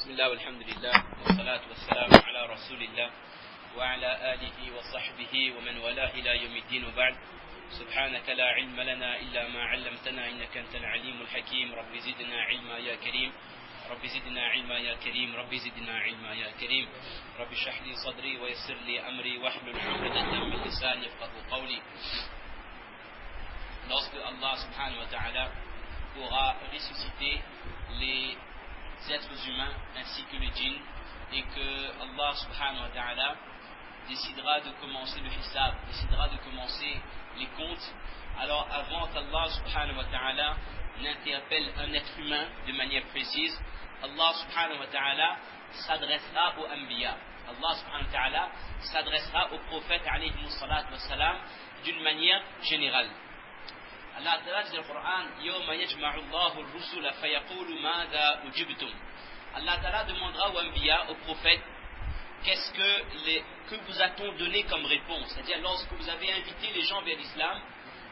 بسم الله والحمد لله والصلاة والسلام على رسول الله وعلى آله وصحبه ومن والاه إلى يوم الدين وبعد. سبحانك لا علم لنا إلا ما علمتنا إنك أنت العليم الحكيم. رب زدنا علما يا كريم، رب زدنا علما يا كريم، رب زدنا علما يا كريم. رب اشرح لي صدري ويسر لي أمري واحلل عقدة من لساني يفقهوا قولي. Lorsque Allah subhanahu wa ta'ala aura ressuscité les êtres humains ainsi que les djinns, et que Allah subhanahu wa ta'ala décidera de commencer le hisab, décidera de commencer les comptes, alors avant qu'Allah subhanahu wa ta'ala n'interpelle un être humain de manière précise, Allah subhanahu wa ta'ala s'adressera aux anbiya, Allah subhanahu wa ta'ala s'adressera aux prophètes alayhi salatu wa salam d'une manière générale. Allah Ta'ala dit dans le Coran, Yawma yajma'u Allahu ar-rusula fayaqulu madha ujibtum. Allah Ta'ala demandera aux anbiya, aux prophètes, que vous a-t-on donné comme réponse? C'est-à-dire, lorsque vous avez invité les gens vers l'islam,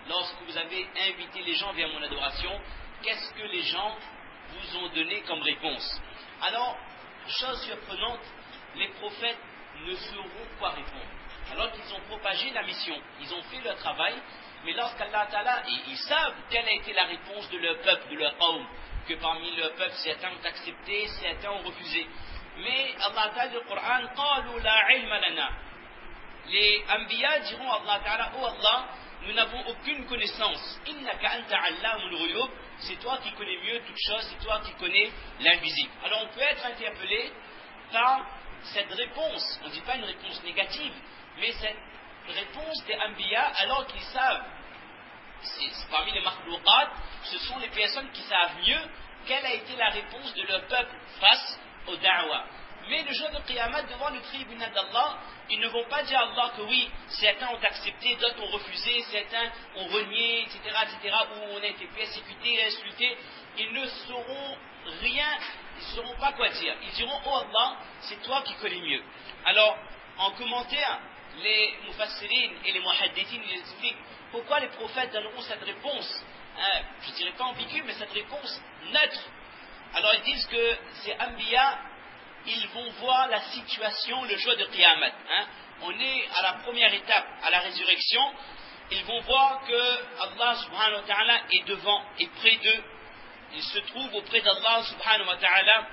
lorsque vous avez invité les gens vers mon adoration, qu'est-ce que les gens vous ont donné comme réponse? Alors, chose surprenante, les prophètes ne sauront quoi répondre. Alors qu'ils ont propagé la mission, ils ont fait leur travail, mais lorsqu'Allah Ta'ala, ils savent quelle a été la réponse de leur peuple, de leur qawm, que parmi leur peuple, certains ont accepté, certains ont refusé. Mais Allah Ta'ala dit dans le Coran, قَالُوا لَا عِلْمَ لَنَا. Les anbiya diront à Allah Ta'ala, oh Allah, nous n'avons aucune connaissance. إِنَّكَ أَنْتَ عَلَّامُ الْغُيُوبِ. C'est toi qui connais mieux toutes choses, c'est toi qui connais l'invisible. Alors on peut être interpellé par cette réponse, on ne dit pas une réponse négative, mais cette réponse des anbiya, alors qu'ils savent, c'est parmi les makhlouqat, ce sont les personnes qui savent mieux quelle a été la réponse de leur peuple face au da'wah. Mais le jour de Qiyamah, devant le tribunal d'Allah, ils ne vont pas dire à Allah que oui, certains ont accepté, d'autres ont refusé, certains ont renié, etc., ou on a été persécuté, insulté. Ils ne sauront rien, ils ne sauront pas quoi dire. Ils diront, oh Allah, c'est toi qui connais mieux. Alors, en commentaire, les mufassirin et les muhaddithin ils expliquent pourquoi les prophètes donneront cette réponse, je ne dirais pas ambiguë, mais cette réponse neutre. Alors ils disent que ces anbiya, ils vont voir la situation le jour de Qiyamah. On est à la première étape, à la résurrection. Ils vont voir que Allah subhanahu wa ta'ala est devant et près d'eux. Ils se trouvent auprès d'Allah subhanahu wa ta'ala.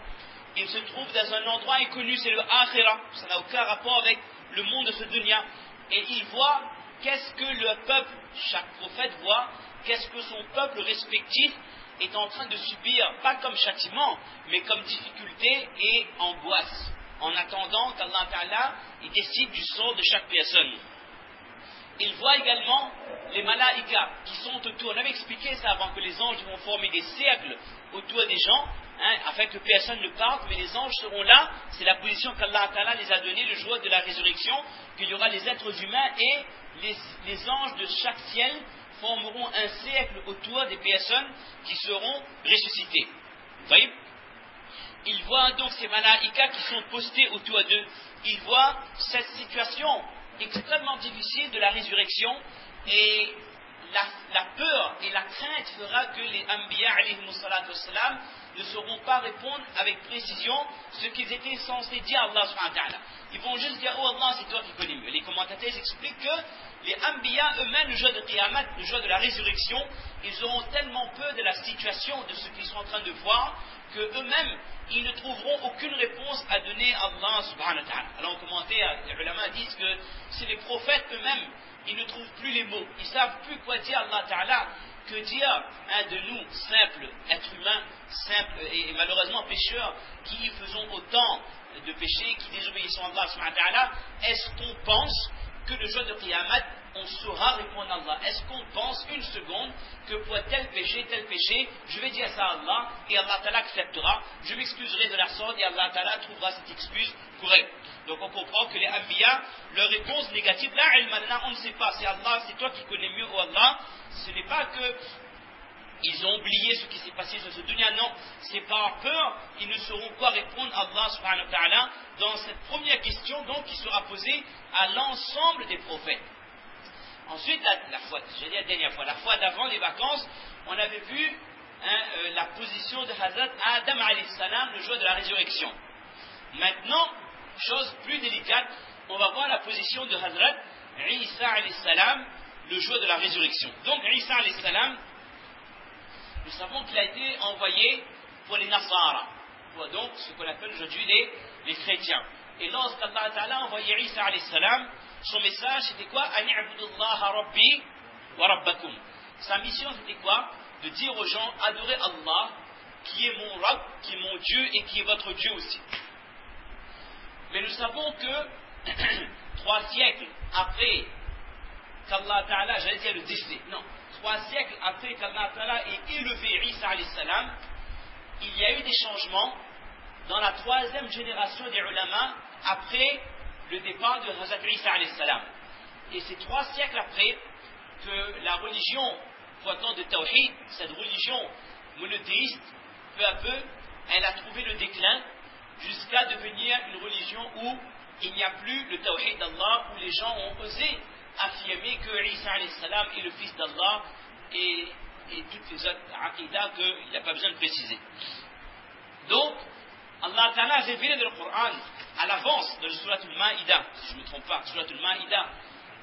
Ils se trouvent dans un endroit inconnu, c'est le akhira. Ça n'a aucun rapport avec le monde de ce dunya. Et ils voient qu'est-ce que le peuple, chaque prophète voit, qu'est-ce que son peuple respectif est en train de subir, pas comme châtiment, mais comme difficulté et angoisse, en attendant qu'Allah Ta'ala il décide du sort de chaque personne. Ils voient également les malaïkas qui sont autour. On avait expliqué ça avant, que les anges vont former des cercles autour des gens, afin que personne ne parte, mais les anges seront là. C'est la position qu'Allah Ta'ala les a donnée le jour de la résurrection, qu'il y aura les êtres humains et les anges de chaque ciel formeront un cercle autour des personnes qui seront ressuscitées. Vous voyez? Ils voient donc ces malaïkas qui sont postés autour d'eux. Ils voient cette situation extrêmement difficile de la résurrection, et la peur et la crainte fera que les anbiya alayhi salatu wassalam ne sauront pas répondre avec précision ce qu'ils étaient censés dire à Allah subhanahu wa ta'ala. Ils vont juste dire, oh Allah, c'est toi qui connais mieux. Les commentateurs expliquent que les anbiya eux-mêmes, le jour de Qiyamah, le jour de la résurrection, ils auront tellement peur de la situation, de ce qu'ils sont en train de voir, que eux-mêmes, ils ne trouveront aucune réponse à donner à Allah subhanahu wa ta'ala. Alors en commentaire, les ulama disent que c'est les prophètes eux-mêmes, ils ne trouvent plus les mots, ils ne savent plus quoi dire à Allah ta'ala, que dire de nous, simples êtres humains, simples et malheureusement pécheurs, qui faisons autant de péchés, qui désobéissons à Allah subhanahu wa ta'ala. Est-ce qu'on pense que le jour de Qiyamah, on saura répondre à Allah? Est-ce qu'on pense une seconde que pour tel péché, je vais dire ça à Allah et Allah Ta'ala acceptera, je m'excuserai de la sorte et Allah Ta'ala trouvera cette excuse correcte? Donc on comprend que les anbiya, leur réponse négative, là, on ne sait pas, c'est Allah, c'est toi qui connais mieux, oh Allah. Ce n'est pas que ils ont oublié ce qui s'est passé sur ce dunya, non, c'est par peur, ils ne sauront quoi répondre à Allah subhanahu wa ta'ala dans cette première question donc qui sera posée à l'ensemble des prophètes. Ensuite, la dernière fois, la fois d'avant les vacances, on avait vu la position de Hazrat Adam alayhi salam le jour de la résurrection. Maintenant, chose plus délicate, on va voir la position de Hazrat Isa alayhi salam le jour de la résurrection. Donc Isa alayhi salam, nous savons qu'il a été envoyé pour les Nasara, pour donc ce qu'on appelle aujourd'hui les chrétiens. Et lorsqu'Allah Ta'ala a envoyé Isa alayhi salam, son message c'était quoi? Ani'budullaha rabbi wa rabbakum. Sa mission c'était quoi? De dire aux gens, adorez Allah, qui est mon Rabb, qui est mon Dieu et qui est votre Dieu aussi. Mais nous savons que 3 siècles après qu'Allah Ta'ala, j'allais dire le décès, non, 3 siècles après qu'Allah Ta'ala ait élevé Isa alayhi salam, il y a eu des changements dans la 3e génération des ulama après le départ de Hazrat Isa alayhi salam. Et c'est 3 siècles après que la religion provenant de Tawhid, cette religion monothéiste, peu à peu, elle a trouvé le déclin jusqu'à devenir une religion où il n'y a plus le Tawhid d'Allah, où les gens ont osé affirmer que Isa alayhi salam est le fils d'Allah et toutes les autres aqidah qu'il n'y a pas besoin de préciser. Donc, Allah Ta'ala a révélé dans le Coran, à l'avance, dans le Surat al-Ma'ida, si je ne me trompe pas, Surat al-Ma'ida,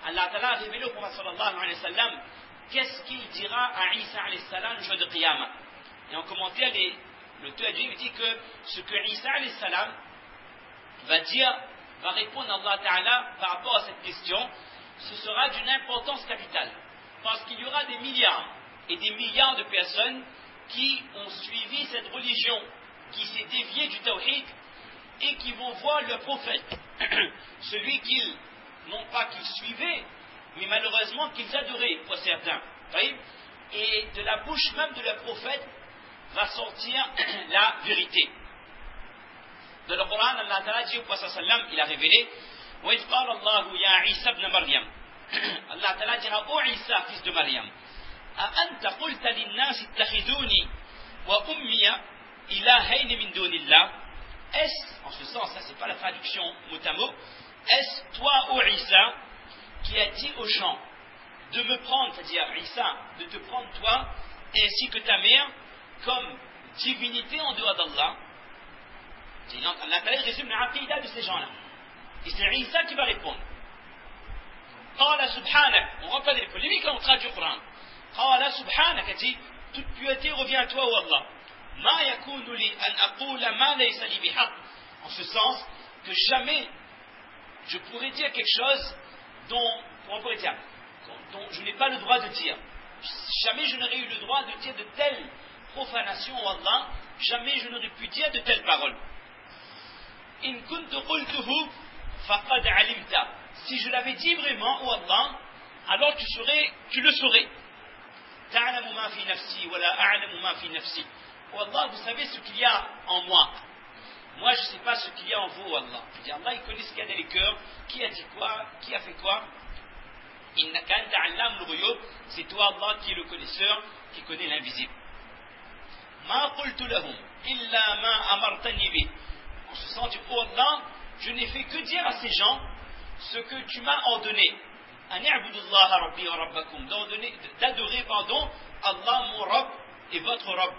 Allah Ta'ala a révélé au Prophète sallallahu alayhi wa sallam qu'est-ce qu'il dira à Isa alayhi salam le jour de Qiyamah. Et en commentaire, l'auteur dit que ce que Isa alayhi salam va dire, va répondre à Allah Ta'ala par rapport à cette question, ce sera d'une importance capitale. Parce qu'il y aura des milliards et des milliards de personnes qui ont suivi cette religion, qui s'est déviée du Tawhid et qui vont voir le prophète, celui qu'ils, non pas qu'ils suivaient, mais malheureusement qu'ils adoraient pour certains. Et de la bouche même de leur prophète va sortir la vérité. Dans le Coran, Allah Ta'ala dit au Prophète sallam, il a révélé وَإِذْ قَالَ اللَّهُ يَا عِيسَى ابْنَ مَرْيَمَ Allah Ta'ala dira ô Isa, fils de Maryam, أَأَنْتَ قُلْتَ لِلنَّاسِ اتَّخِذُونِي وَأُمِّيَ إِلَهَيْنِ مِن دُونِ اللَّهِ. Est-ce, en ce sens, ça c'est pas la traduction mot à mot, est-ce toi, ô Isa, qui as dit aux gens de me prendre, c'est-à-dire Isa, de te prendre toi, ainsi que ta mère, comme divinité en dehors d'Allah? Allah Ta'ala résume l'aqidah de ces gens-là. Et c'est Isa qui va répondre. Qala subhanak, on rentre dans les polémiques, là on traduit le Coran. Qala subhanak, a dit, toute pureté revient à toi, ô Allah. Ma yakunu li an aqula ma laysa li bihaq. En ce sens que jamais je pourrais dire quelque chose dont je n'ai pas le droit de dire. Jamais je n'aurais eu le droit de dire de telles profanations, ô Allah. Jamais je n'aurais pu dire de telles paroles. In kuntu qultuhu faqad alimta. Si je l'avais dit vraiment, ô Allah, alors tu le saurais. Ta'lamu ma fi nafsi wa la a'lamu ma fi nafsi. Ô Allah, vous savez ce qu'il y a en moi. Moi, je ne sais pas ce qu'il y a en vous, ô Allah. Allah, il connaît ce qu'il y a dans les cœurs, qui a dit quoi, qui a fait quoi. Innaka anta allamul ghuyub. C'est toi, Allah, qui est le connaisseur, qui connaît l'invisible. Ma qultu lahum illa ma amartani bi. En ce sens, du oh Allah, je n'ai fait que dire à ces gens ce que tu m'as ordonné. Ani'budullaha rabbi wa rabbakum. D'adorer, Allah mon Rabb et votre Rabb.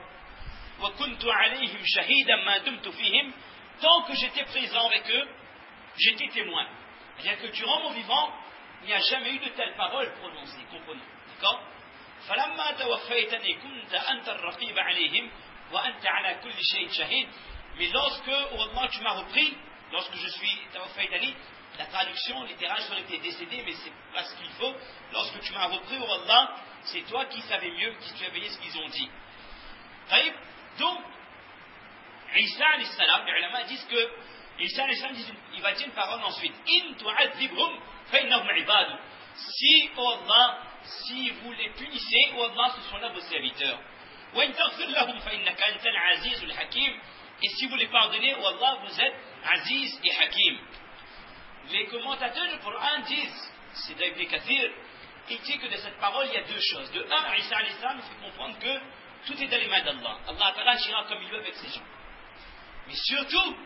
Wa kuntu alayhim shahidan ma dumtu fihim. Tant que j'étais présent avec eux, j'étais témoin. Bien que durant mon vivant, il n'y a jamais eu de telles paroles prononcées. Comprenez. D'accord? فلما توفيتني كنت أنت الرقيب عليهم وأنت على كل شيء شهيد. Mais lorsque, oh Allah, tu m'as repris, lorsque je suis tawaffaydani, la traduction littérale serait été décédé, mais c'est pas ce qu'il faut. Lorsque tu m'as repris, oh Allah, c'est toi qui savais mieux, qui surveillais ce qu'ils ont dit. Donc, Isa alayhi salam, les ulama disent que Isa alayhi salam, il va dire une parole ensuite. In tu'adhibhum fa innahum ibadu. Si, oh Allah, si vous les punissez, oh Allah, ce sont là vos serviteurs. Wa in taghfir lahum fa innaka antal azizul hakim. Et si vous les pardonnez, oh Allah, vous êtes Aziz et Hakim. Les commentateurs du Coran disent, c'est d'Ibn Kathir, il dit que de cette parole, il y a deux choses. De un, Isa alayhi salam fait comprendre que tout est dans les mains d'Allah. Allah Ta'ala agira comme il veut avec ces gens. Mais surtout,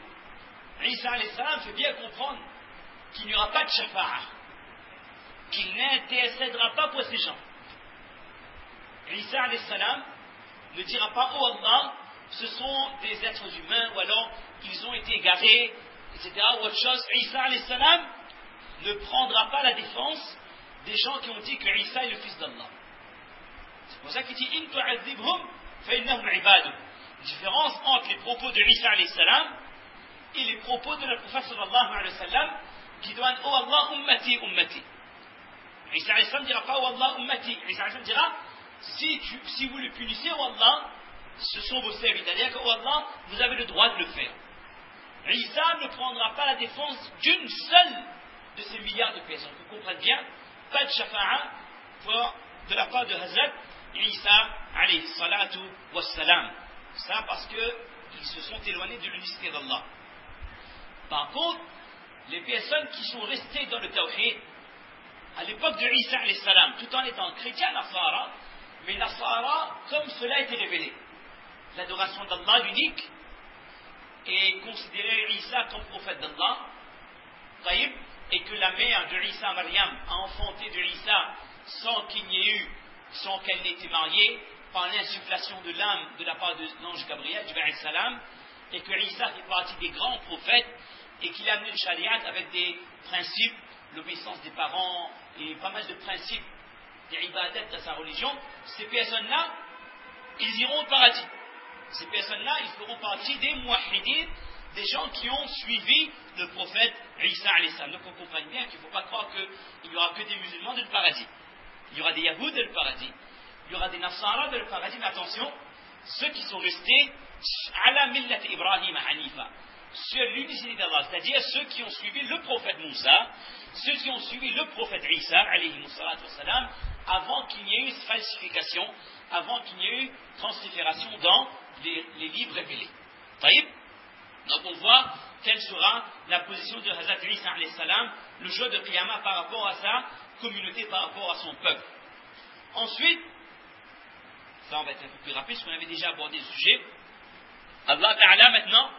Isa alayhi salam fait bien comprendre qu'il n'y aura pas de shafa'a, qu'il n'intercédera pas pour ces gens. Isa alayhi salam ne dira pas, oh Allah, ce sont des êtres humains, ou alors ils ont été égarés, etc. ou autre chose, Isa alayhi salam ne prendra pas la défense des gens qui ont dit que Isa est le fils d'Allah. C'est pour ça qu'il dit In tu'adhibhum fa innahum ibaduk. Différence entre les propos de Isa alayhi salam et les propos de notre prophète sallallahu alayhi wa sallam qui doit Oh Allah ummati ummati. Isa alayhi salam ne dira pas Oh Allah ummati. Isa alayhi salam dira si vous le punissez, oh Allah, ce sont vos serviteurs. C'est-à-dire que oh Allah, vous avez le droit de le faire. Isa ne prendra pas la défense d'une seule de ces milliards de personnes. Vous comprenez bien, pas de shafa'a de la part de Hazrat Isa alayhi salatu wassalam. Ça parce qu'ils se sont éloignés de l'unicité d'Allah. Par contre, les personnes qui sont restées dans le tawhid, à l'époque de Isa alayhi salam, tout en étant chrétiens Nasara, mais Nasara, comme cela a été révélé, l'adoration d'Allah l'unique, et considérer Isa comme prophète d'Allah, et que la mère de Isa, Maryam, a enfanté de Isa sans qu'elle n'ait été mariée, par l'insufflation de l'âme de la part de l'ange Gabriel, Jibril salam, et que Isa fait partie des grands prophètes, et qu'il a amené le shariat avec des principes, l'obéissance des parents, et pas mal de principes, des ibadat de sa religion, ces personnes-là, ils iront au paradis. Ces personnes-là, ils feront partie des muwahhidin, des gens qui ont suivi le prophète Isa alayhi salam. Donc on comprend bien qu'il ne faut pas croire qu'il n'y aura que des musulmans dans le paradis. Il y aura des Yahouds dans le paradis. Il y aura des Nasara dans le paradis. Mais attention, ceux qui sont restés ala millat Ibrahim Hanifa, sur l'unicité d'Allah, c'est-à-dire ceux qui ont suivi le prophète Moussa, ceux qui ont suivi le prophète Isa alayhi salam, avant qu'il n'y ait eu falsification, avant qu'il n'y ait eu transfération dans les livres révélés. Taïb. Donc on voit quelle sera la position de Hazrat Isa alayhi salam le jour de Qiyamah par rapport à sa communauté, par rapport à son peuple. Ensuite, ça on va être un peu plus rapide parce qu'on avait déjà abordé le sujet. Allah Ta'ala maintenant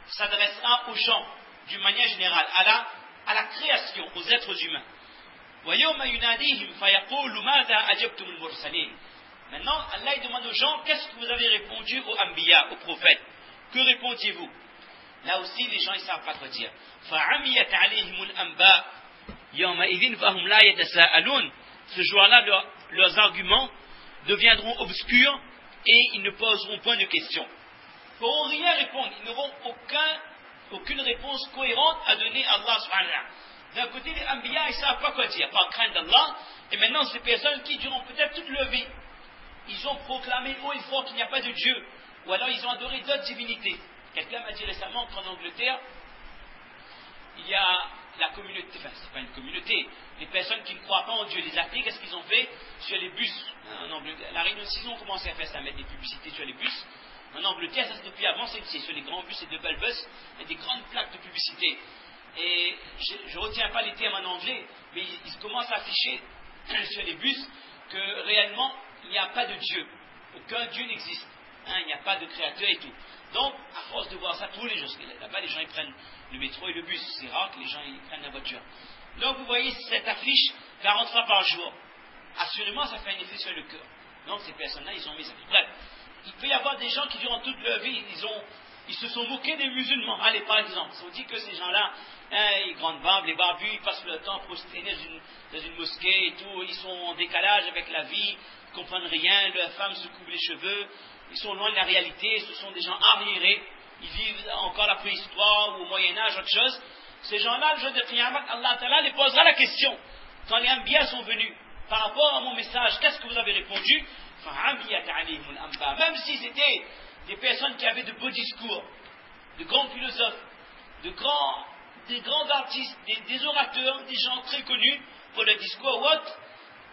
s'adressera aux gens d'une manière générale, à la création, aux êtres humains. Maintenant, Allah demande aux gens, qu'est-ce que vous avez répondu aux Anbiya, aux prophètes? Que répondiez-vous? Là aussi, les gens ne savent pas quoi dire. Ce jour-là, leurs arguments deviendront obscurs et ils ne poseront point de questions. Ils ne pourront rien répondre, ils n'auront aucune réponse cohérente à donner à Allah subhanahu wa ta'ala. D'un côté, les Anbiya, ils ne savent pas quoi dire, par crainte d'Allah, et maintenant, ces personnes qui durant peut-être toute leur vie, ils ont proclamé haut et fort qu'il n'y a pas de Dieu, ou alors ils ont adoré d'autres divinités. Quelqu'un m'a dit récemment qu'en Angleterre, il y a la communauté, enfin, c'est pas une communauté, les personnes qui ne croient pas en Dieu, les athées, qu'est-ce qu'ils ont fait sur les bus en Angleterre? La Réunion 6 ont commencé à faire ça, à mettre des publicités sur les bus. En Angleterre, ça c'est depuis avant, c'est sur les grands bus et de belles bus, il y a des grandes plaques de publicité. Et je ne retiens pas les termes en anglais, mais ils commencent à afficher sur les bus que réellement, il n'y a pas de Dieu. Aucun Dieu n'existe. Il n'y a pas de créateur et tout. Donc, à force de voir ça tous les jours, parce que là-bas, les gens ils prennent le métro et le bus. C'est rare que les gens ils prennent la voiture. Donc, vous voyez cette affiche 40 fois par jour. Assurément, ça fait un effet sur le cœur. Donc, ces personnes-là, ils ont mis ça. Bref, il peut y avoir des gens qui, durant toute leur vie, ils se sont moqués des musulmans. Allez, par exemple, ils ont dit que ces gens-là, ils grande barbe, les barbus, ils passent le temps prosternés dans une mosquée et tout, ils sont en décalage avec la vie, ils ne comprennent rien, leurs femmes se couvrent les cheveux, ils sont loin de la réalité, ce sont des gens arriérés, ils vivent encore la préhistoire ou au Moyen-Âge, autre chose. Ces gens-là, le jour de Qiyamah, Allah Ta'ala les posera la question. Quand les Anbiya sont venus, par rapport à mon message, qu'est-ce que vous avez répondu? Même si c'était des personnes qui avaient de beaux discours, de grands philosophes, des grands artistes, des orateurs, des gens très connus pour le discours ou autre,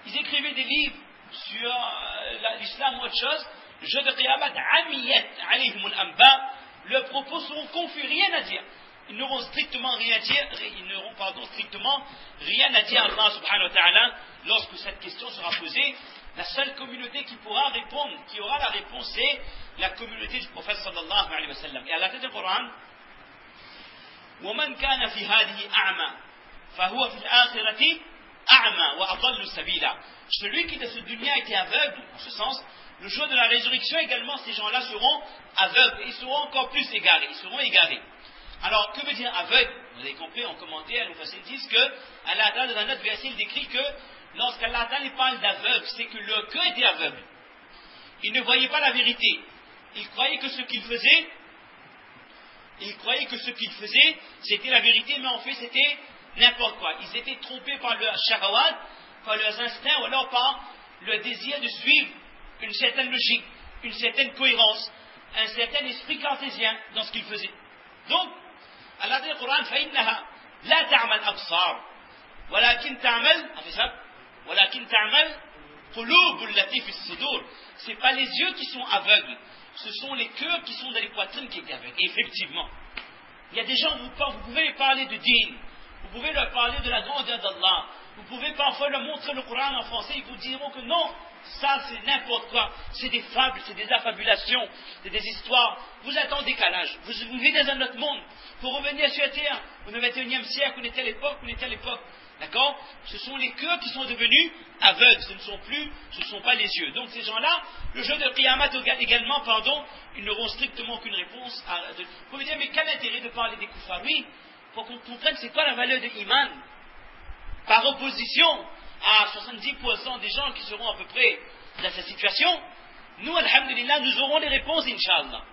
ils écrivaient des livres sur l'islam ou autre chose. Le jour de Qiyamah, leurs propos seront confus, rien à dire. Ils n'auront strictement rien à dire, strictement rien à dire à Allah subhanahu wa ta'ala lorsque cette question sera posée. La seule communauté qui pourra répondre, qui aura la réponse, c'est la communauté du prophète sallallahu alayhi wa sallam. Et à la tête du Coran, وَمَنْ كَانَ فِي هَذِهِ أَعْمَى فَهُوَ فِي الْآخِرَةِ أَعْمَى وَأَضَلُّ سَبِيلًا. Celui qui de ce dunya était aveugle, en ce sens, le jour de la résurrection également, ces gens-là seront aveugles, et ils seront encore plus égarés, ils seront égarés. Alors, que veut dire aveugle? Vous avez compris, en commentaire, les mufassirs disent que Allah dans un autre verset, il décrit que lorsqu'Allah parle d'aveugle, c'est que leur cœur était aveugle. Ils ne voyaient pas la vérité. Ils croyaient que ce qu'ils faisaient, c'était la vérité, mais en fait, c'était n'importe quoi. Ils étaient trompés par leur shahawat, par leurs instincts, ou alors par le désir de suivre une certaine logique, une certaine cohérence, un certain esprit cartésien dans ce qu'ils faisaient. Donc, Allah dit dans le Coran, فَإِنَّهَا لَا تَعْمَلْ أَبْصَارُ وَلَكِنْ تَعْمَلْ قُلُوبُ الَّتِي فِي الصُّدُورِ. Ce n'est pas les yeux qui sont aveugles, ce sont les cœurs qui sont dans les poitrines qui étaient aveugles. Et effectivement, il y a des gens, vous pouvez leur parler de dîn, vous pouvez leur parler de la grandeur d'Allah, vous pouvez parfois leur montrer le Coran en français, ils vous diront que non, ça c'est n'importe quoi, c'est des fables, c'est des affabulations, c'est des histoires. Vous êtes en décalage, vous vivez dans un autre monde. Pour revenir sur la terre, au XXIe siècle, on était à l'époque, d'accord? Ce sont les cœurs qui sont devenus aveugles, ce ne sont pas les yeux. Donc ces gens-là, le jour de Qiyamah également, ils n'auront strictement aucune réponse. Vous pouvez dire, mais quel intérêt de parler des koufars? Oui, pour qu'on comprenne c'est quoi la valeur de l'iman. Par opposition à 70% des gens qui seront à peu près dans cette situation, nous, alhamdulillah, nous aurons les réponses, inch'Allah.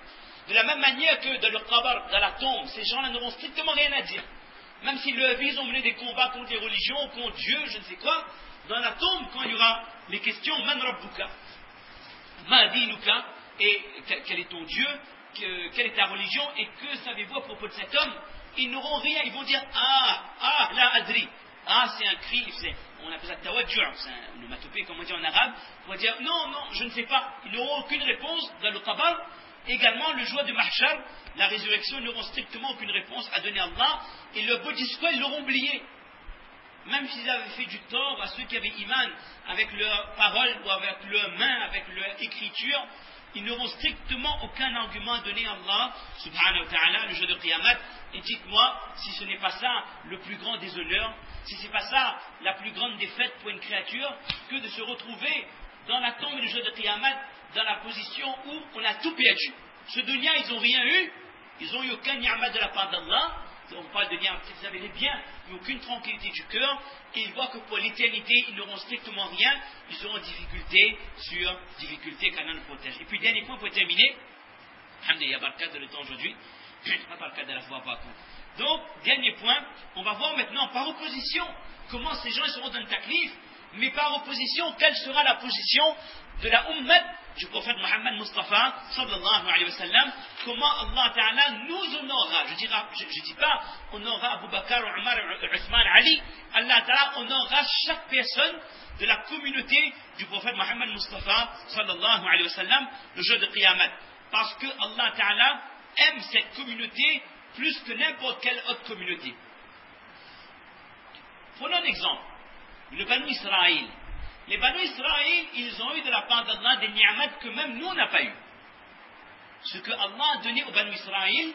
De la même manière que dans le qabr, dans la tombe, ces gens-là n'auront strictement rien à dire. Même si leur vie, ils ont mené des combats contre les religions, contre Dieu, je ne sais quoi, dans la tombe, quand il y aura les questions, Man Rabbuka, Ma Dinuka, et quel est ton Dieu, quelle est ta religion, et que savez-vous à propos de cet homme, ils n'auront rien, ils vont dire, la adri. C'est un cri, on appelle ça tawadju', c'est un onomatopée, comme on dit en arabe, on va dire, non, je ne sais pas, ils n'auront aucune réponse dans le qabr. Également, le jour de Mahshar, la résurrection, ils n'auront strictement aucune réponse à donner à Allah, et leur beau discours, ils l'auront oublié. Même s'ils avaient fait du tort à ceux qui avaient iman, avec leurs paroles, ou avec leurs mains, avec leur écriture, ils n'auront strictement aucun argument à donner à Allah, subhanahu wa ta'ala, le jour de Qiyamah. Et dites-moi, si ce n'est pas ça le plus grand des honneurs, si ce n'est pas ça la plus grande défaite pour une créature, que de se retrouver dans la tombe et le jour de Qiyamah, dans la position où on a tout perdu. Ce dunya, ils n'ont rien eu, ils n'ont eu aucun ni'mat de la part d'Allah. On parle de ni'mat, ils avaient les biens, mais aucune tranquillité du cœur, et ils voient que pour l'éternité, ils n'auront strictement rien, ils auront difficulté sur difficulté qu'Allah nous protège. Et puis, dernier point pour terminer, alhamdulillah, barkat de le temps aujourd'hui, pas barkat de la foi par contre. Donc, dernier point, on va voir maintenant par opposition comment ces gens seront dans le taklif, mais par opposition, quelle sera la position de la ummat du prophète Mohammed Mustafa sallallahu alayhi wa sallam, comment Allah Ta'ala nous honorera. Je dis pas honorera Abu Bakr, Omar, Uthman, Ali. Allah Ta'ala honorera chaque personne de la communauté du prophète Mohammed Mustafa sallallahu alayhi wa sallam le jour de Qiyamah. Parce que Allah Ta'ala aime cette communauté plus que n'importe quelle autre communauté. Prenons un exemple. Le Banu Israël. Les Banu Israël, ils ont eu de la part d'Allah des ni'mat que même nous, on n'a pas eu. Ce que Allah a donné aux Banu Israël,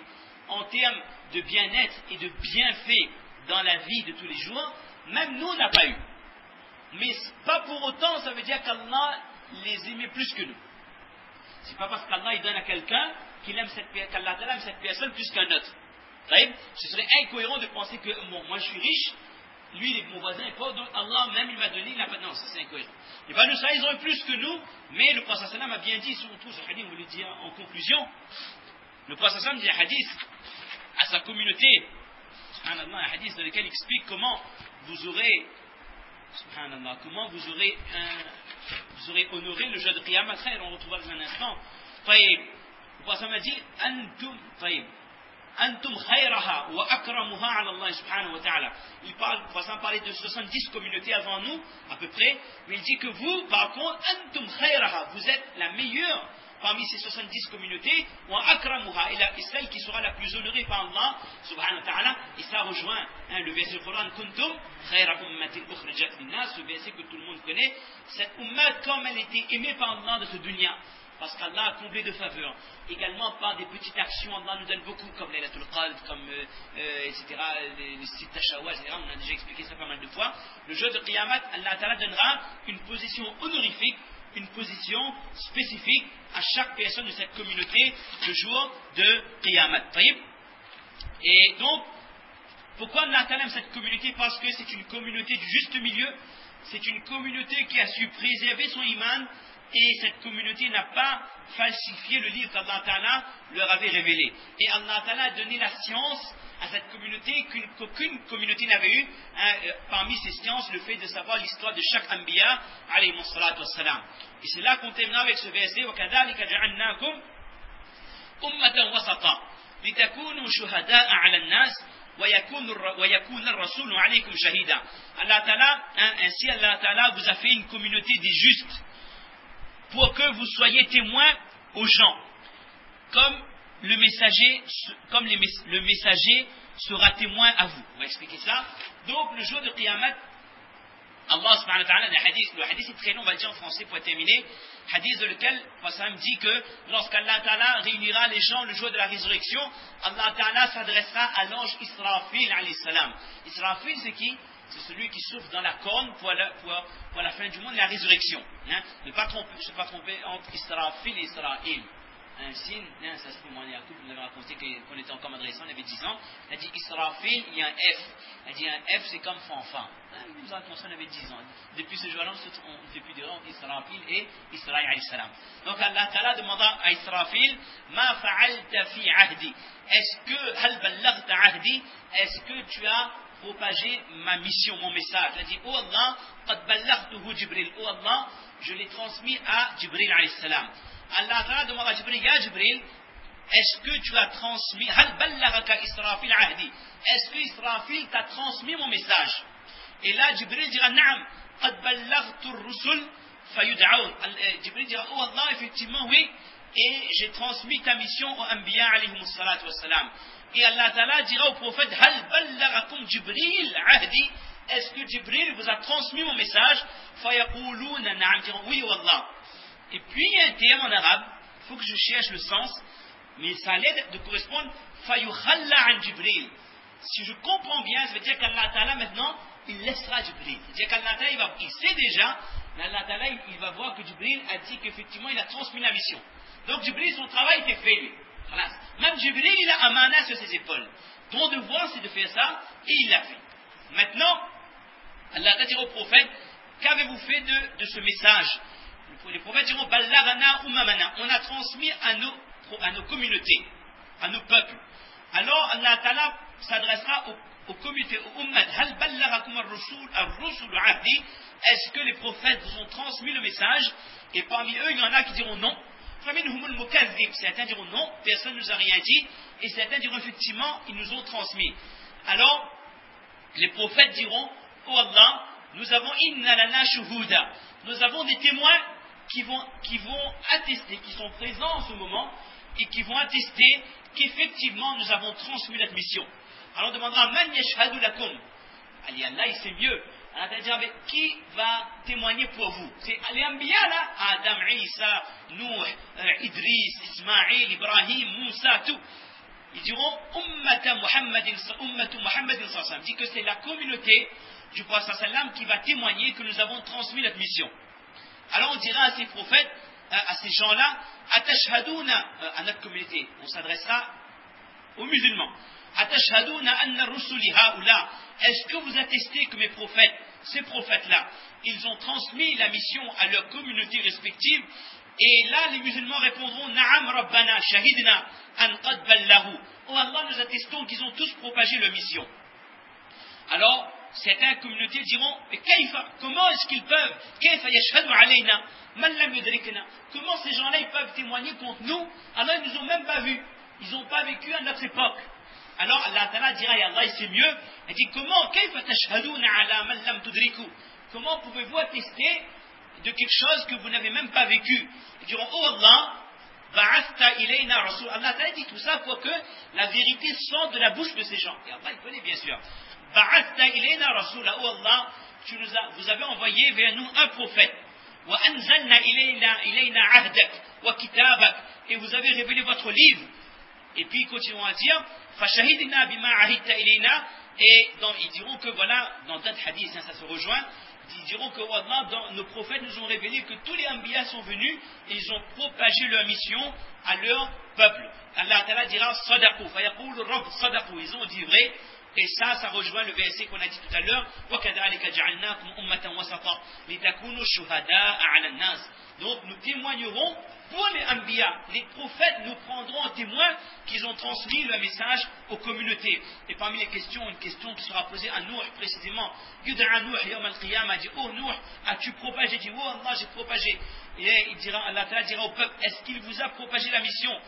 en termes de bien-être et de bienfaits dans la vie de tous les jours, même nous, on n'a pas eu. Mais pas pour autant, ça veut dire qu'Allah les aimait plus que nous. C'est pas parce qu'Allah il donne à quelqu'un qu'Allah aime cette personne plus qu'un autre. Ce serait incohérent de penser que moi je suis riche, lui, mon voisin n'est pas, donc Allah même il m'a donné, il n'a pas. Non, ça c'est incohérent. Les Banu Israël, ils ont eu plus que nous, mais le prophète sallam a bien dit, surtout ce hadith, on vous le dit en conclusion, le prophète sallam dit un hadith à sa communauté, subhanallah, un hadith dans lequel il explique comment vous aurez, subhanallah, comment vous aurez honoré le jour de Qiyamah, on retrouvera dans un instant. Le prophète sallam a dit, Antum khayraha wa akramuha ala Allah subhanahu wa ta'ala. Il parlait de 70 communautés avant nous, à peu près, mais il dit que vous, par contre, Antum khayraha, vous êtes la meilleure parmi ces 70 communautés, wa akramuha, et celle qui sera la plus honorée par Allah subhanahu wa ta'ala, et ça rejoint le verset du Coran, Kuntum khayra ummatin ukhrijat linnas, ce verset que tout le monde connaît, cette ummat, comme elle était aimée par Allah de ce dunya, parce qu'Allah a comblé de faveurs. Également par des petites actions, Allah nous donne beaucoup, comme Laylatul Qadr, comme etc., les sites Tashawa, etc. On a déjà expliqué ça pas mal de fois. Le jour de Qiyamah, Allah Ta'ala donnera une position honorifique, une position spécifique à chaque personne de cette communauté le jour de Qiyamah. Et donc, pourquoi Allah Ta'ala aime cette communauté? Parce que c'est une communauté du juste milieu, c'est une communauté qui a su préserver son iman, et cette communauté n'a pas falsifié le livre qu'Allah Ta'ala leur avait révélé. Et Allah Ta'ala a donné la science à cette communauté qu'aucune communauté n'avait eu, parmi ces sciences, le fait de savoir l'histoire de chaque Anbiya, alayhi salatu wassalam. Et c'est là qu'on termine avec ce verset, وَكَذَلِكَ جَعَلْنَاكُمْ أُمَّةً وَسَطًا لِتَكُونُوا شُهَدَاءَ عَلَى النَّاسِ وَيَكُونَ الرَّسُولُ عَلَيْكُمْ شَهِيدًا. Allah Ta'ala, ainsi Allah Ta'ala vous a fait une communauté des justes, pour que vous soyez témoins aux gens, comme le messager sera témoin à vous. On va expliquer cela. Donc, le jour de Qiyamah, Allah subhanahu wa ta'ala, le hadith est très long, on va le dire en français pour terminer. Hadith dans lequel, Wassalam dit que lorsqu'Allah Ta'ala réunira les gens le jour de la résurrection, Allah Ta'ala s'adressera à l'ange Israfil alayhi salam. Israfil, c'est qui? C'est celui qui souffle dans la corne pour la fin du monde et la résurrection. Ne pas se pas tromper entre Israfil et Israël. Un signe, ça se fait, Yacoub nous avait raconté qu'on était encore adolescent, on avait 10 ans. Il a dit Israfil, il y a un F. Il a dit un F, c'est comme fanfan. Nous avons on avait 10 ans. Depuis ce jour-là, on ne fait plus d'erreur entre Israfil et Israël alayhi salam. Donc Allah Ta'ala demanda à Israfil, Ma fa'alta fi ahdi. Est-ce que, hal ballaghta ahdi, est-ce que tu as propagé ma mission, mon message? Il a dit, oh Allah, qad ballaghtuhu Jibril. Oh Allah, je l'ai transmis à Jibril alayhi salam. Allah Ta'ala demande à Jibril, Ya Jibril, est-ce que tu as transmis, hal ballaghaka Israfil ahdi, est-ce que Israfil t'a transmis mon message? Et là Jibril dira, Naam, qad ballaghtu ar-rusul fayud'aun. Jibril dira, oh Allah, effectivement oui, et j'ai transmis ta mission aux Anbiya alayhimus salatu wassalam. Et Allah Ta'ala dira au prophète, hal ballaghakum Jibril ahdi, est-ce que Jibril vous a transmis mon message? Fayaquluna na'am, diront oui ou Allah. Et puis il y a un terme en arabe, il faut que je cherche le sens, mais ça a l'air de correspondre, fayukhalla an Jibril. Si je comprends bien, ça veut dire qu'Allah Ta'ala maintenant, il laissera Jibril. C'est-à-dire qu'Allah Ta'ala, il sait déjà, mais Allah Ta'ala, il va voir que Jibril a dit qu'effectivement il a transmis la mission. Donc Jibril, son travail était fait lui. Voilà. Même Jibril, il a amana sur ses épaules. Ton devoir, c'est de faire ça, et il l'a fait. Maintenant, Allah a dit au prophète, qu'avez-vous fait de ce message? Les prophètes diront, Ballagana umamana, on a transmis à nos communautés, à nos peuples. Alors Allah Ta'ala s'adressera aux communautés, aux ummat, hal ballagakum ar-rusul ahdi, est-ce que les prophètes vous ont transmis le message? Et parmi eux, il y en a qui diront non. Certains diront non, personne ne nous a rien dit, et certains diront effectivement, ils nous ont transmis. Alors, les prophètes diront, oh Allah, nous avons inna lana shuhuda, nous avons des témoins qui vont attester, qui sont présents en ce moment, et qui vont attester qu'effectivement nous avons transmis notre mission. Alors on demandera, man yashhadu lakum, Allah il sait mieux. Alors on va dire, mais qui va témoigner pour vous? C'est les Anbiya là, Adam, Isa, Nuh, Idris, Ismaïl, Ibrahim, Moussa, tout. Ils diront, ummatu Muhammadin sallam, dit que c'est la communauté du prophète sallam qui va témoigner que nous avons transmis notre mission. Alors on dira à ces prophètes, à ces gens-là, atashhaduna, à notre communauté, on s'adressera aux musulmans. Atashhaduna anna rusuli haula, est-ce que vous attestez que mes prophètes, ces prophètes-là, ils ont transmis la mission à leur communauté respective? Et là, les musulmans répondront, Na'am Rabbana, shahidna, an qad ballahu. Oh Allah, nous attestons qu'ils ont tous propagé leur mission. Alors, certaines communautés diront, mais comment est-ce qu'ils peuvent, kayfa yashhadu alayna, man lam yudrikna, comment ces gens-là, ils peuvent témoigner contre nous, alors ils nous ont même pas vus, ils n'ont pas vécu à notre époque. Alors Allah Ta'ala dira, et Allah il sait mieux, il dit, comment, kayfa tashhaduna ala man lam tudriku, comment pouvez-vous attester de quelque chose que vous n'avez même pas vécu? Ils diront, oh Allah, ba'athta ilayna rasul. Allah Ta'ala dit tout ça pour que la vérité sorte de la bouche de ces gens. Et Allah il connaît bien sûr. Ba'athta ilayna rasul. Oh Allah, vous avez envoyé vers nous un prophète. Wa anzalna ilayna ahdak wa kitabak. Et vous avez révélé votre livre. Et puis ils continueront à dire, fashahidna bima ahidta ilayna. Et ils diront que voilà, dans d'autres hadiths, ça se rejoint, Ils diront que Wallah, nos prophètes nous ont révélé que tous les Anbiya sont venus et ils ont propagé leur mission à leur peuple. Allah Ta'ala dira Sadaqu, fayaqulu Rabb Sadaqu, ils ont dit vrai. Et ça rejoint le verset qu'on a dit tout à l'heure. وَكَذَلِكَ جَعَلْنَاكُمْ أُمَّةً وَسَطًا لِتَكُونُوا شُهَدَاءَ عَلَى النَّاسِ. Donc nous témoignerons pour les Anbiya. Les prophètes nous prendront en témoin qu'ils ont transmis le message aux communautés. Et parmi les questions, une question qui sera posée à Nuh précisément. Yud'a Nuh yawm al-qiyamah, dit oh Nuh, as-tu propagé? Dit oh Allah, j'ai propagé. Et il dira, Allah Ta'ala dira au peuple, est-ce qu'il vous a propagé la mission?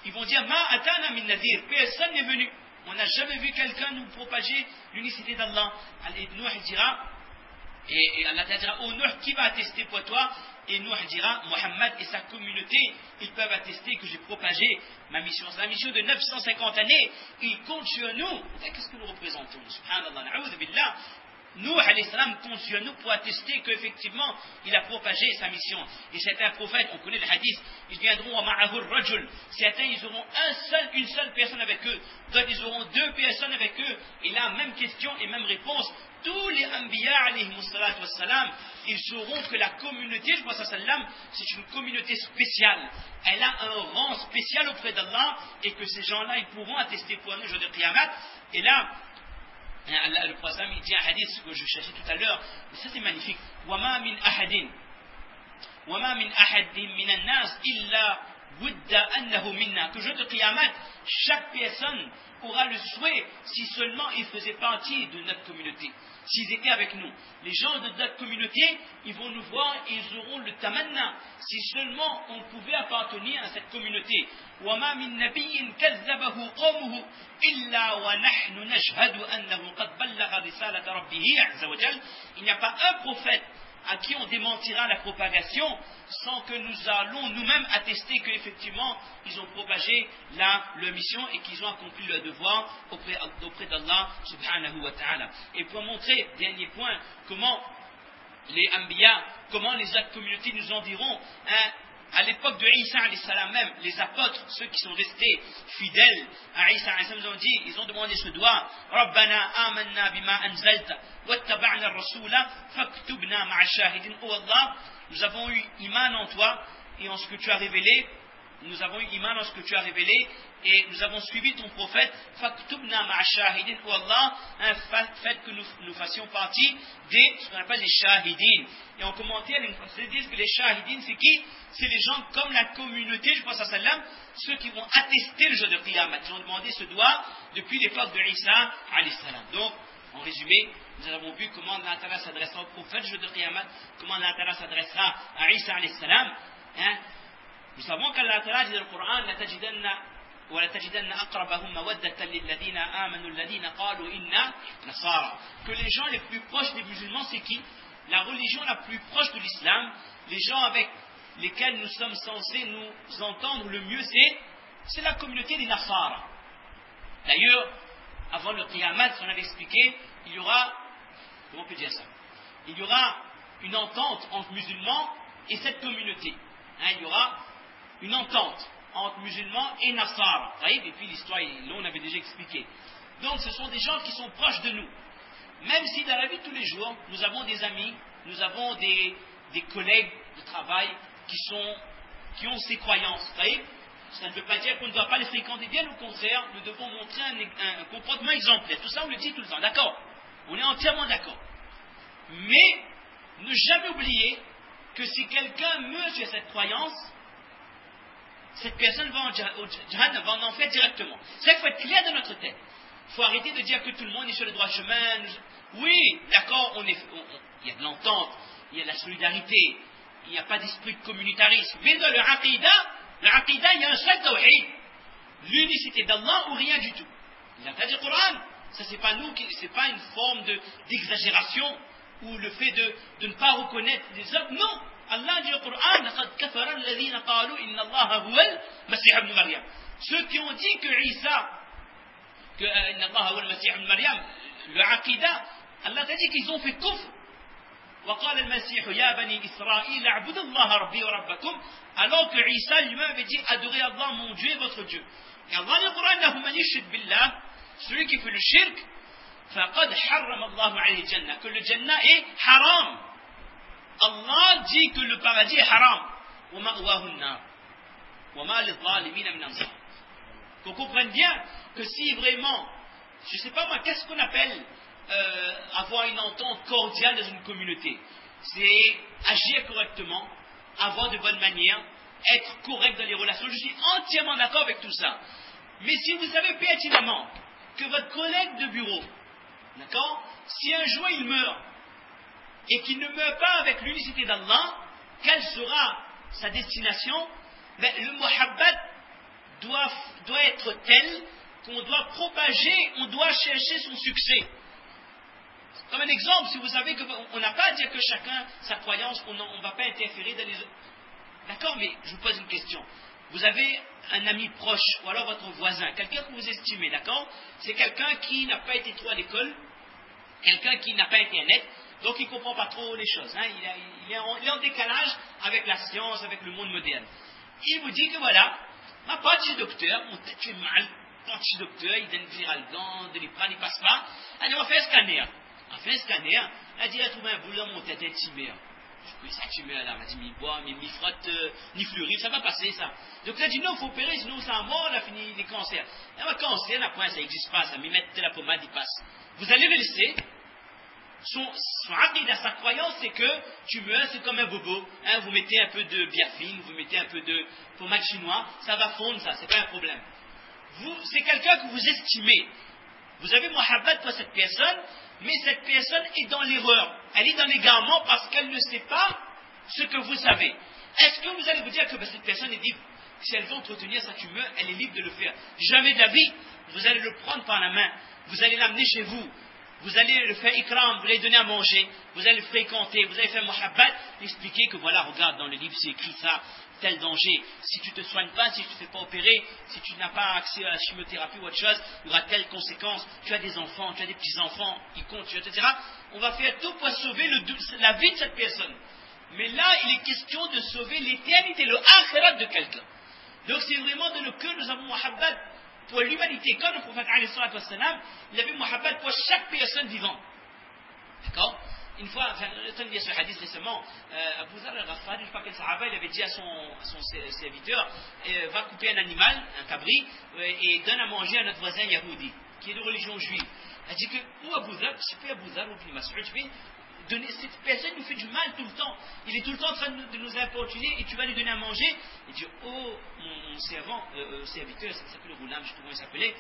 Ils vont dire ma atana min nadir, personne n'est venu. On n'a jamais vu quelqu'un nous propager l'unicité d'Allah. Et Nuh dira, et Allah dira, oh Nuh, qui va attester pour toi? Et Nuh dira, Mohammed et sa communauté, ils peuvent attester que j'ai propagé ma mission. C'est la mission de 950 années. Ils comptent sur nous. Qu'est-ce que nous représentons? Subhanallah, na'oudhu billah. Nuh alayhi salam compte sur nous pour attester qu'effectivement il a propagé sa mission. Et certains prophètes, on connaît le hadith, ils viendront à ma'ahur rajul. Certains ils auront une seule personne avec eux, d'autres ils auront deux personnes avec eux. Et là, même question et même réponse. Tous les Anbiya alayhi wassalam, ils sauront que la communauté, je pense à sallam, c'est une communauté spéciale. Elle a un rang spécial auprès d'Allah et que ces gens-là, ils pourront attester pour nous le jour de Qiyamah. Et là, le prophète il dit un hadith que je cherchais tout à l'heure, mais ça c'est magnifique. وَمَا مِنْ أَحَدٍ مِنَ النَّاسِ إِلَّا وُدَّ أَنَّهُ مِنَّا. Que jour de Qiyamah, chaque personne aura le souhait si seulement ils faisaient partie de notre communauté, s'ils étaient avec nous. Les gens de notre communauté, ils vont nous voir et ils auront le tamanna, si seulement on pouvait appartenir à cette communauté. وَمَا مِن نَبِيٍّ كَذَّبَهُ قَوْمُهُ إِلَّا وَنَحْنُ نَشْهَدُ أَنَّهُ قَدْ بَلَّغَ رِسَالَةَ رَبِّهِ عَزَّ وَجَلَّ. Il n'y a pas un prophète à qui on démentira la propagation sans que nous allons nous-mêmes attester qu'effectivement ils ont propagé leur mission et qu'ils ont accompli leur devoir auprès d'Allah subhanahu wa ta'ala. Et pour montrer, dernier point, comment les Anbiya, comment les autres communautés nous en diront, à l'époque de Isa alayhi salam même, les apôtres, ceux qui sont restés fidèles à Isa alayhi salam, ils ont demandé ce doigt, Rabbana amanna bima anzalta wattaba'na ar-rasula faktubna ma'a shahidin. Oh Allah, nous avons eu iman en toi et en ce que tu as révélé, nous avons eu iman en ce que tu as révélé et nous avons suivi ton prophète. Faktubna ma'a shahidin. Oh Allah, fait que nous fassions partie des ce qu'on appelle les shahidin. Et en commentaire, les mufassirs disent que les shahidin, c'est qui? C'est les gens comme la communauté, je pense à sallam, ceux qui vont attester le jour de Qiyamah. Ils ont demandé ce doigt depuis l'époque de Isa alayhi salam. Donc, en résumé, nous avons vu comment Allah Ta'ala s'adressera au prophète le jour de Qiyamah, comment Allah Ta'ala s'adressera à Isa alayhi salam. Nous savons qu'Allah Ta'ala dit dans le Coran, وَلَتَجِدَنَّ أَقْرَبَهُمْ مَوَدَّةً لِلَّذِينَ آمَنُوا الَّذِينَ قَالُوا إِنَّا نَصَارَى. Que les gens les plus proches des musulmans, c'est qui? La religion la plus proche de l'islam, les gens avec lesquels nous sommes censés nous entendre le mieux, c'est la communauté des Nasara. D'ailleurs, avant le Qiyamah, on avait expliqué, il y aura, comment on peut dire ça? Il y aura une entente entre musulmans et cette communauté. Il y aura une entente entre musulmans et Nasara. Et puis l'histoire, là on avait déjà expliqué. Donc ce sont des gens qui sont proches de nous. Même si dans la vie de tous les jours, nous avons des amis, nous avons des collègues de travail qui ont ces croyances. Ça ne veut pas dire qu'on ne doit pas les fréquenter, bien au contraire, nous devons montrer un comportement exemplaire. Tout ça, on le dit tout le temps, d'accord? On est entièrement d'accord. Mais, ne jamais oublier que si quelqu'un meurt sur cette croyance, cette personne va en enfer directement. C'est ça qu'il faut être clair dans notre tête. Il faut arrêter de dire que tout le monde est sur le droit chemin. Oui, d'accord, il y a de l'entente, il y a de la solidarité, il n'y a pas d'esprit de communautarisme. Mais dans le aqidah, il y a un seul tawhid. L'unicité d'Allah ou rien du tout. Il a pas dit le Coran. Ça, c'est pas nous, c'est pas une forme d'exagération ou le fait de ne pas reconnaître les autres. Non. Allah dit au Coran, لَقَدْ كَفَرَ الَّذِينَ قَالُوا إِنَّ اللَّهَ هُوَ الْمَسِيحُ ابْنُ مَرْيَمَ. Ceux qui ont dit que Isa, إِنَّ اللَّهَ هُوَ الْمَسِيحُ ابْنُ مَرْيَمَ, le aqidah, Allah a dit qu'ils ont fait kufr. وقال المسيح يا بني إسرائيل اعبدوا الله ربي وربكم, alors que Isa lui-même avait dit adorez Allah mon Dieu et votre Dieu. Et Allah dit au Coran, celui qui fait le shirk فَقَدْ حَرَّمَ اللَّهُ عَلَيْهِ الْجَنَّةِ, que le Jannah est haram. Allah dit que le paradis est haram. وَمَأْوَاهُ النَّارِ وَمَا لِلظَّالِمِينَ مِنْ أَنصَارٍ. Qu'on comprenne bien que si vraiment, je ne sais pas moi, qu'est-ce qu'on appelle avoir une entente cordiale dans une communauté? C'est agir correctement, avoir de bonnes manières, être correct dans les relations. Je suis entièrement d'accord avec tout ça. Mais si vous savez pertinemment que votre collègue de bureau, d'accord, si un jour il meurt et qu'il ne meurt pas avec l'unicité d'Allah, quelle sera sa destination? Ben, le muhabbat doit être tel qu'on doit propager, on doit chercher son succès. Comme un exemple, si vous savez qu'on n'a pas à dire que chacun sa croyance, on ne va pas interférer dans les autres. D'accord, mais je vous pose une question. Vous avez un ami proche, ou alors votre voisin, quelqu'un que vous estimez, d'accord? C'est quelqu'un qui n'a pas été trop à l'école, quelqu'un qui n'a pas Internet, donc il ne comprend pas trop les choses. Hein? Il est en décalage avec la science, avec le monde moderne. Il vous dit que voilà, ma pote chez docteur, mon tête fait mal, pote chez docteur, il donne une algan, de l'Ipran, il passe pas. Allez, on va faire un scanner. On fait un scanner, elle dit, elle a trouvé un boulot, mon tête est timée. Je dis, ça tu mets là, elle m'a dit, mi bois, mi frotte, ni fluoride, ça va passer ça. Donc elle a dit, non, il faut opérer, sinon ça a mort, elle a fini les cancers. Elle va cancer, la pointe, ça n'existe pas, ça m'y met la pommade, il passe. Vous allez le laisser. Son aqida, sa croyance, c'est que tu meurs, c'est comme un bobo. Hein, vous mettez un peu de bière fine, vous mettez un peu de pommade chinois, ça va fondre, ça, c'est pas un problème. C'est quelqu'un que vous estimez. Vous avez muhabbat pour cette personne, mais cette personne est dans l'erreur. Elle est dans l'égarement parce qu'elle ne sait pas ce que vous savez. Est-ce que vous allez vous dire que cette personne est libre? Si elle veut entretenir sa tumeur, elle est libre de le faire. Jamais de la vie, vous allez le prendre par la main, vous allez l'amener chez vous, vous allez le faire ikram, vous allez donner à manger, vous allez le fréquenter, vous allez faire muhabbat, expliquer que voilà, regarde, dans le livre c'est écrit ça, tel danger. Si tu ne te soignes pas, si tu ne te fais pas opérer, si tu n'as pas accès à la chimiothérapie ou autre chose, il y aura telle conséquence. Tu as des enfants, tu as des petits-enfants, ils comptent, etc. On va faire tout pour sauver la vie de cette personne. Mais là, il est question de sauver l'éternité, le akhirat de quelqu'un. Donc c'est vraiment dans le cœur, nous avons muhabbat pour l'humanité. Quand le prophète alayhi salatu wassalam, il avait muhabbat pour chaque personne vivante. D'accord? Une fois, j'ai entendu ce hadith récemment, Abu Zar al-Ghafari, je ne sais pas quel sahaba, il avait dit à son serviteur, va couper un animal, un cabri, et donne à manger à notre voisin Yahoudi, qui est de religion juive. Elle dit que, ou Abu Zar, je sais pas Abu Zar ou Ibn Mas'ud, je vais donner, cette personne nous fait du mal tout le temps. Il est tout le temps en train de nous importuner et tu vas lui donner à manger. Il dit, oh, mon serviteur, ça s'appelle Roulam, je sais pas comment il s'appelait.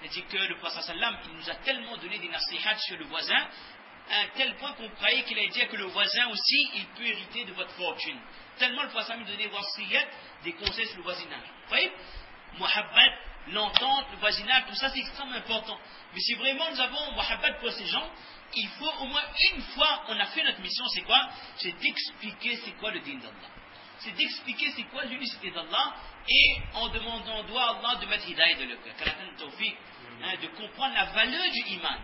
Il dit que le prophète sallam, il nous a tellement donné des nasihat sur le voisin, à un tel point qu'on croyait qu'il allait dire que le voisin aussi, il peut hériter de votre fortune. Tellement le prophète nous donnait wasiyat, des conseils sur le voisinage. Vous voyez, muhabbat, l'entente, le voisinage, tout ça c'est extrêmement important. Mais si vraiment nous avons muhabbat pour ces gens, il faut au moins une fois, on a fait notre mission, c'est quoi? C'est d'expliquer c'est quoi le din d'Allah. C'est d'expliquer c'est quoi l'unicité d'Allah et en demandant à Allah de mettre hidayah de le cœur, de comprendre la valeur du iman,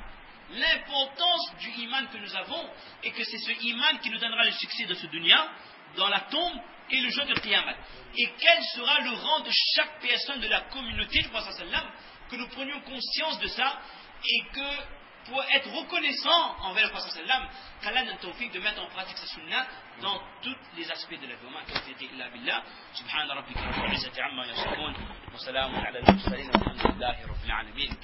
l'importance du iman que nous avons et que c'est ce iman qui nous donnera le succès de ce dunya, dans la tombe et le jour de Qiyamah. Et quel sera le rang de chaque personne de la communauté du prophète sallam, que nous prenions conscience de ça et que pour être reconnaissant envers le prophète sallam, qu'Allah donne tawfiq de mettre en pratique sa sunna dans tous les aspects de la vie. وما توفيقي إلا بالله سبحان ربك رب العزة عما يصفون وسلام على المرسلين والحمد لله رب العالمين.